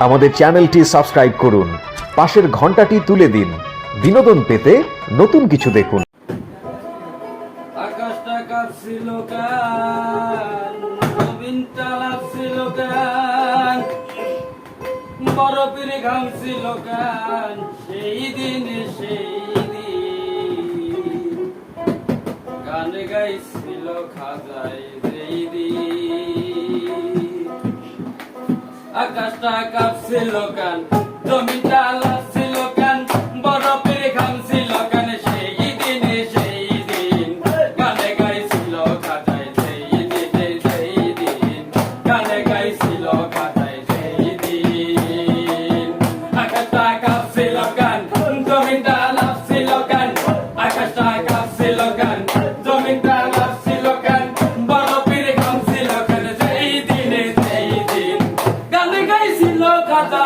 আমাদের চ্যানেলটি সাবস্ক্রাইব করুন, পাশের ঘন্টাটি তুলে দিন। বিনোদন পেতে নতুন কিছু দেখুন। আকাশটা কাঁপছিল কান, জমিনটা লাফছিল কান, বরফের ঘামছিল কান, সেই দিনে সেই দিন গান গাইছিল খাজায় সেই দিন। আকাশটা কাঁপছিল কান, জমিনটা লাফছিল কান, বরফের ঘামছিল কান, সেই দিনে সেই দিন গানে গাইছিল খাজায় সেই দিনে সেই দিন গানে গাইছিল খাজায় সেই দিন। আকাশটা কাঁপছিল কান, জমিনটা লাফছিল কান, আকাশটা কাঁপছিল কান, জমিনটা লাফছিল কান, বরফের ঘামছিল কান, সেই দিনে সেই দিন গানে গাইছিল খাজা।